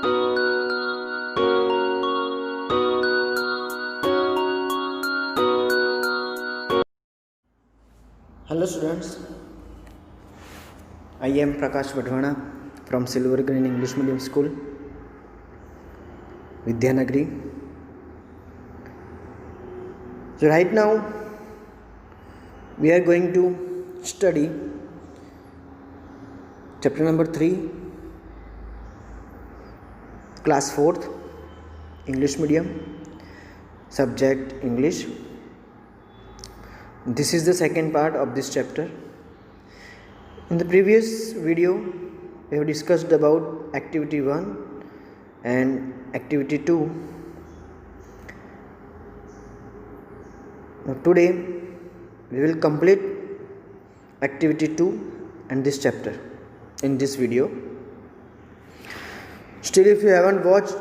Hello students, I am Prakash Vadhwana from Silver Green English Medium School, Vidyanagari. So right now we are going to study chapter number 3, class 4th, English medium, subject English. This is the second part of this chapter. In the previous video, we have discussed about activity 1 and activity 2. Now today, we will complete activity 2 and this chapter in this video. Still, if you haven't watched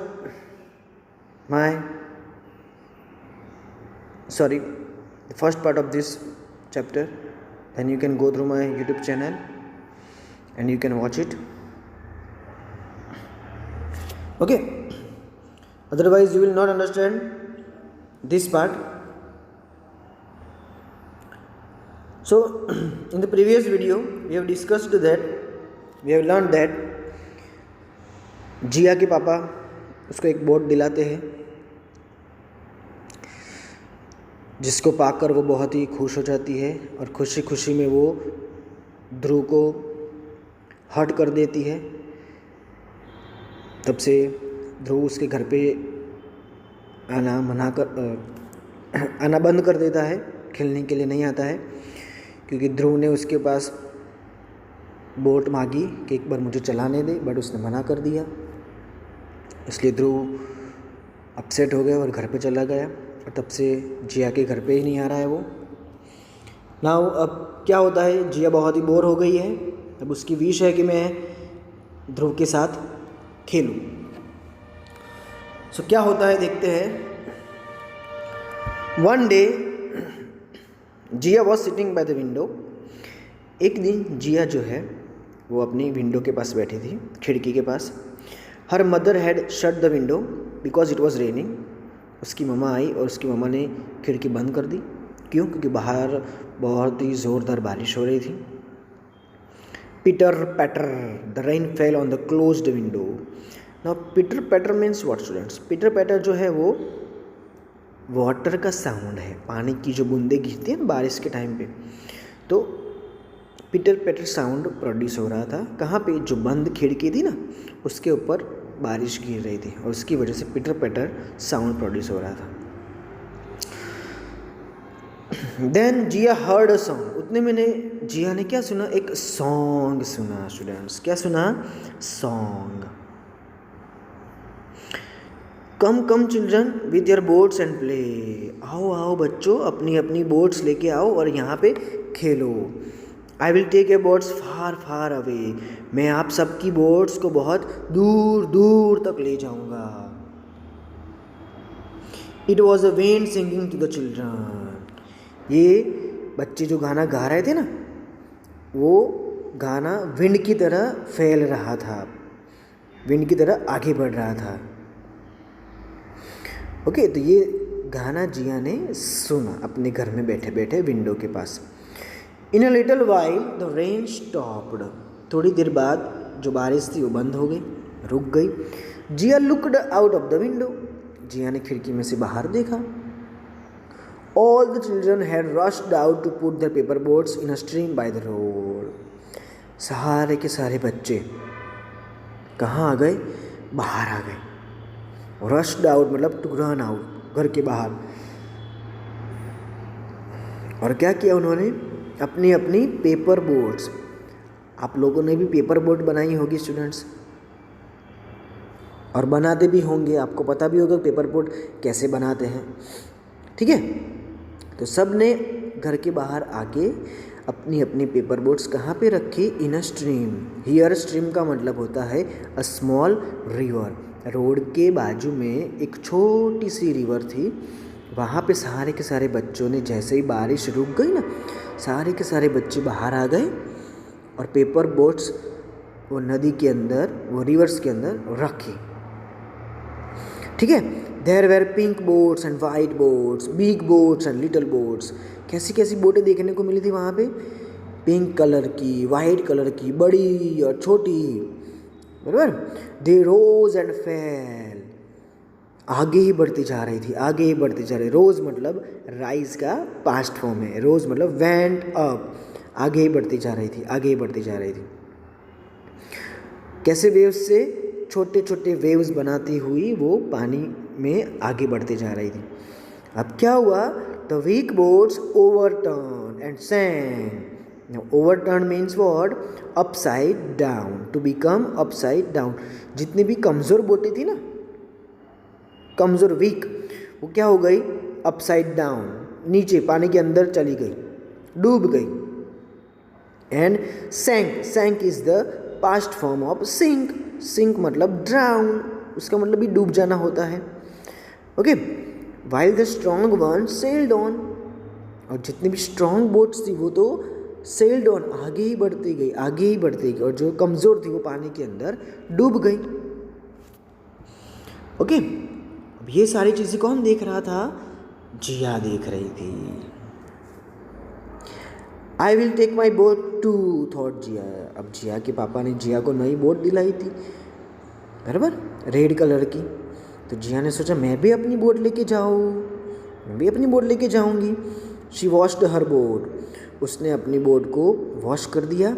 the first part of this chapter, then you can go through my YouTube channel and you can watch it. Okay, otherwise you will not understand this part. So in the previous video we have discussed that we have learned that जिया के पापा उसको एक boat दिलाते हैं जिसको पाकर वो बहुत ही खुश हो जाती है और खुशी खुशी में वो ध्रुव को हर्ट कर देती है। तब से ध्रुव उसके घर पे आना बंद कर देता है, खेलने के लिए नहीं आता है, क्योंकि ध्रुव ने उसके पास बोट मांगी कि एक बार मुझे चलाने दे, बट उसने मना कर दिया। इसलिए ध्रुव अपसेट हो गया और घर पे चला गया और तब से जिया के घर पे ही नहीं आ रहा है वो। नाउ अब क्या होता है, जिया बहुत ही बोर हो गई है। अब उसकी विश है कि मैं ध्रुव के साथ खेलूं। सो क्या होता है देखते हैं। One day Jiya was sitting by the window. एक दिन जिया जो है वो अपनी विंडो के पास बैठी थी, खिड़की के पास। Her mother had shut the window because it was raining. उसकी मम्मा आई और उसकी मम्मा ने खिड़की बंद कर दी। क्यों? क्योंकि बाहर बहुत ही ज़ोरदार बारिश हो रही थी। Pitter patter the rain fell on the closed window. Now pitter patter means what students? पिटर पैटर जो है वो वाटर का साउंड है, पानी की जो बूंदें गिरती हैं बारिश के टाइम पे। तो पिटर पैटर साउंड प्रोड्यूस हो रहा था। कहाँ पे? जो बंद खिड़की थी ना उसके ऊपर बारिश गिर रही थी और उसकी वजह से पिटर पैटर साउंड प्रोड्यूस हो रहा था। Then Jiya heard a song. उतने में जिया ने क्या सुना? एक सॉन्ग सुना स्टूडेंट्स। क्या सुना? Song. Come come children with your boats and play. आओ आओ बच्चों, अपनी अपनी बोट्स लेके आओ और यहाँ पे खेलो। I will take a boats far far away. मैं आप सबकी बोट्स को बहुत दूर दूर तक ले जाऊंगा। It was a wind singing to the children. ये बच्चे जो गाना गा रहे थे ना, वो गाना विंड की तरह फैल रहा था, विंड की तरह आगे बढ़ रहा था। ओके, तो ये गाना जिया ने सुना अपने घर में बैठे बैठे विंडो के पास। In a little while the rain stopped. थोड़ी देर बाद जो बारिश थी वो बंद हो गई, रुक गई। Jia looked out of the window. Jia ने खिड़की में से बाहर देखा। All the children had rushed out to put their paper boats in a stream by the road. सारे के सारे बच्चे कहाँ आ गए? बाहर आ गए। रश्ड आउट मतलब टू रन आउट, घर के बाहर। और क्या किया उन्होंने? अपनी अपनी पेपर बोट्स। आप लोगों ने भी पेपर बोट बनाई होगी स्टूडेंट्स, और बनाते भी होंगे, आपको पता भी होगा पेपर बोट कैसे बनाते हैं। ठीक है, तो सब ने घर के बाहर आके अपनी अपनी पेपर बोट्स कहाँ पे रखी? इन अ स्ट्रीम। हियर स्ट्रीम का मतलब होता है अ स्मॉल रिवर। रोड के बाजू में एक छोटी सी रिवर थी। वहाँ पे सारे के सारे बच्चों ने, जैसे ही बारिश रुक गई ना, सारे के सारे बच्चे बाहर आ गए और पेपर बोट्स वो नदी के अंदर, वो रिवर्स के अंदर रखी। ठीक है। There were pink boats and white boats, big boats and little boats. कैसी कैसी बोटें देखने को मिली थी वहाँ पे? पिंक कलर की, वाइट कलर की, बड़ी और छोटी, बराबर। दे रोज एंड फेल, आगे ही बढ़ती जा रही थी, आगे ही बढ़ती जा रही। रोज मतलब राइज का पास्ट फॉर्म है, रोज मतलब वेंट अप, आगे ही बढ़ती जा रही थी, आगे ही बढ़ती जा रही थी। कैसे वेव्स से? छोटे छोटे वेव्स बनाती हुई वो पानी में आगे बढ़ती जा रही थी। अब क्या हुआ? The weak boats overturn and sank. Now overturn means what? Upside down, to become upside down। जितनी भी कमज़ोर बोटें थी ना, कमज़ोर वीक, वो क्या हो गई? अपसाइड डाउन, नीचे पानी के अंदर चली गई, डूब गई। And sank, sank is the past form of sink. Sink मतलब ड्राउन, उसका मतलब भी डूब जाना होता है। Okay. While the strong one sailed on, और जितनी भी स्ट्रॉन्ग बोट्स थी वो तो सेल्ड ऑन, आगे ही बढ़ती गई, आगे ही बढ़ती गई, और जो कमज़ोर थी वो पानी के अंदर डूब गई। ओके। अब ये सारी चीज़ें कौन देख रहा था? जिया देख रही थी। I will take my boat too, thought Jia. अब जिया के पापा ने जिया को नई बोट दिलाई थी, बराबर, रेड कलर की। तो जिया ने सोचा मैं भी अपनी बोट लेके जाऊँ, मैं भी अपनी बोट लेके जाऊँगी। शी वॉश्ड हर बोट, उसने अपनी बोट को वॉश कर दिया,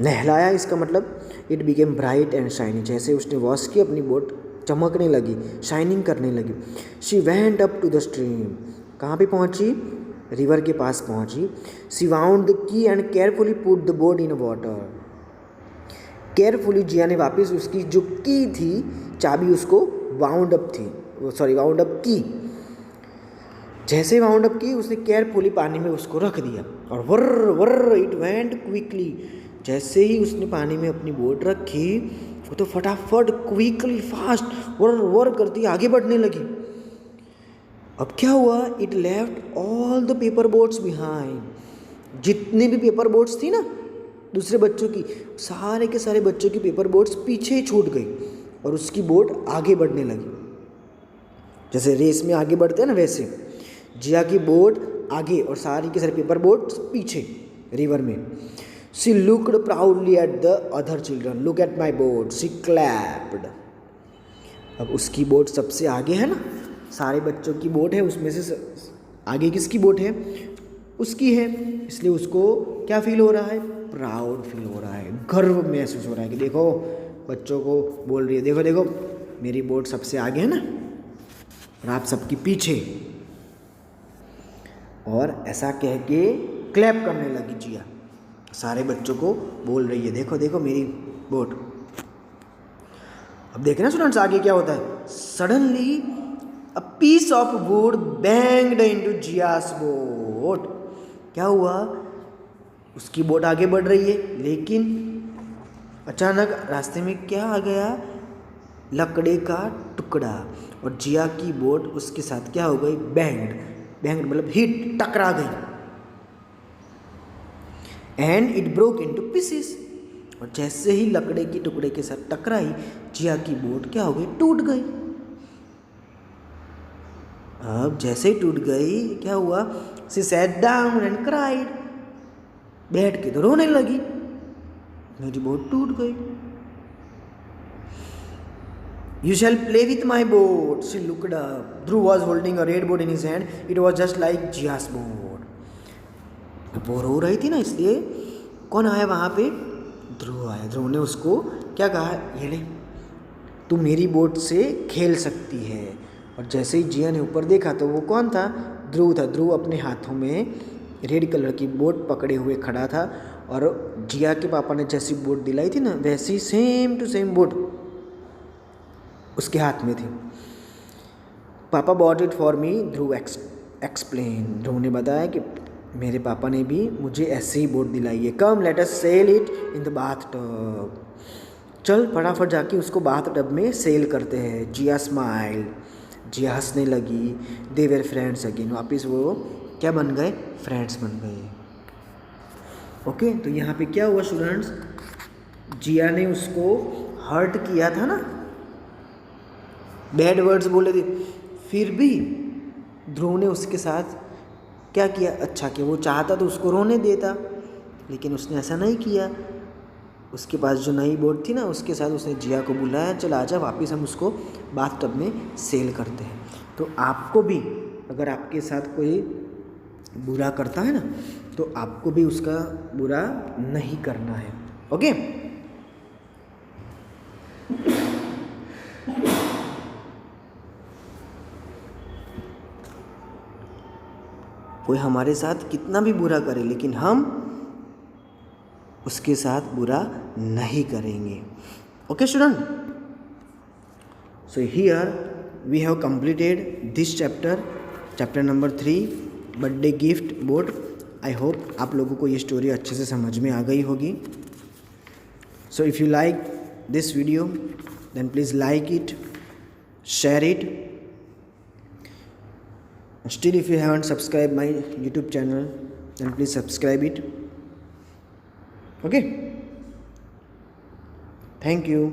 नहलाया। इसका मतलब it became bright and shiny. जैसे उसने वॉश की, अपनी बोट चमकने लगी, शाइनिंग करने लगी। She went up to the stream, कहाँ पे पहुँची? रिवर के पास पहुँची। She wound the key and carefully put the boat in water. Carefully Jia ने वापस उसकी जो की थी, चाबी, उसको वाउंड अप थी, वाउंड अप की। जैसे वाउंड अप की, उसने केयरफुली पानी में उसको रख दिया, और वर्र वर्र इट वेंट क्विकली। जैसे ही उसने पानी में अपनी बोट रखी, वो तो फटाफट क्विकली फास्ट वर्र वर्र करती आगे बढ़ने लगी। अब क्या हुआ? It left all the paper boats behind. जितने भी पेपर बोट्स थी ना दूसरे बच्चों की, सारे के सारे बच्चों की पेपर बोट्स पीछे छूट गई, और उसकी बोट आगे बढ़ने लगी। जैसे रेस में आगे बढ़ते हैं ना, वैसे जिया की बोट आगे और सारी के सारे पेपर बोट्स पीछे रिवर में। She looked proudly at the other children, look at my boat, she clapped. अब उसकी बोट सबसे आगे है ना, सारे बच्चों की बोट है, उसमें से आगे किसकी बोट है? उसकी है। इसलिए उसको क्या फील हो रहा है? प्राउड फील हो रहा है, गर्व महसूस हो रहा है कि देखो, बच्चों को बोल रही है, देखो देखो मेरी बोट सबसे आगे है ना, और आप सबकी पीछे। और ऐसा कह के क्लैप करने लगी जिया, सारे बच्चों को बोल रही है, देखो देखो मेरी बोट। अब देखना स्टूडेंट्स आगे क्या होता है। Suddenly a piece of wood banged into Jia's boat. क्या हुआ? उसकी बोट आगे बढ़ रही है, लेकिन अचानक रास्ते में क्या आ गया? लकड़े का टुकड़ा, और जिया की बोट उसके साथ क्या हो गई? बैंग्ड। बैंग्ड मतलब हिट, टकरा गई। And it broke into pieces, और जैसे ही लकड़े के टुकड़े के साथ टकराई, जिया की बोट क्या हो गई? टूट गई। अब जैसे ही टूट गई, क्या हुआ? She sat down and cried, बैठ के तो रोने लगी, मेरी बोट टूट गई। You shall play with my boat. She looked up. Dhruv was holding a red boat in his hand. It was just like Jia's boat. वो रो रही थी ना, इसलिए कौन आया वहाँ पे? ध्रुव आया। ध्रुव ने उसको क्या कहा? ये ले, तू मेरी बोट से खेल सकती है। और जैसे ही जिया ने ऊपर देखा तो वो कौन था? ध्रुव था। ध्रुव अपने हाथों में रेड कलर की बोट पकड़े हुए खड़ा था, और जिया के पापा ने जैसी बोट दिलाई थी ना, वैसी सेम टू सेम बोट उसके हाथ में थी। पापा bought it for me, Dhruv explain. Dhruv ने बताया कि मेरे पापा ने भी मुझे ऐसे ही बोट दिलाई है। Come let us sail it in the bath tub. चल फटाफट जाके उसको बाथ टब में सेल करते हैं। जिया स्माइल, जिया हंसने लगी। दे वेर फ्रेंड्स अगेन, वापिस वो क्या बन गए? फ्रेंड्स बन गए। ओके, तो यहाँ पे क्या हुआ स्टूडेंट्स? जिया ने उसको हर्ट किया था ना, बैड वर्ड्स बोले थे, फिर भी ध्रुव ने उसके साथ क्या किया, अच्छा किया। वो चाहता तो उसको रोने देता, लेकिन उसने ऐसा नहीं किया। उसके पास जो नई बोट थी ना, उसके साथ उसने जिया को बुलाया, चल आजा वापस हम उसको बाथटब में सेल करते हैं। तो आपको भी अगर आपके साथ कोई बुरा करता है ना, तो आपको भी उसका बुरा नहीं करना है। ओके, कोई हमारे साथ कितना भी बुरा करे, लेकिन हम उसके साथ बुरा नहीं करेंगे। Okay student, so here we have completed this chapter number 3, birthday gift board. I hope आप लोगों को ये स्टोरी अच्छे से समझ में आ गई होगी। So if you like this video then please like it, share it. Still, if you haven't subscribed my YouTube channel, then please subscribe it. Okay? Thank you.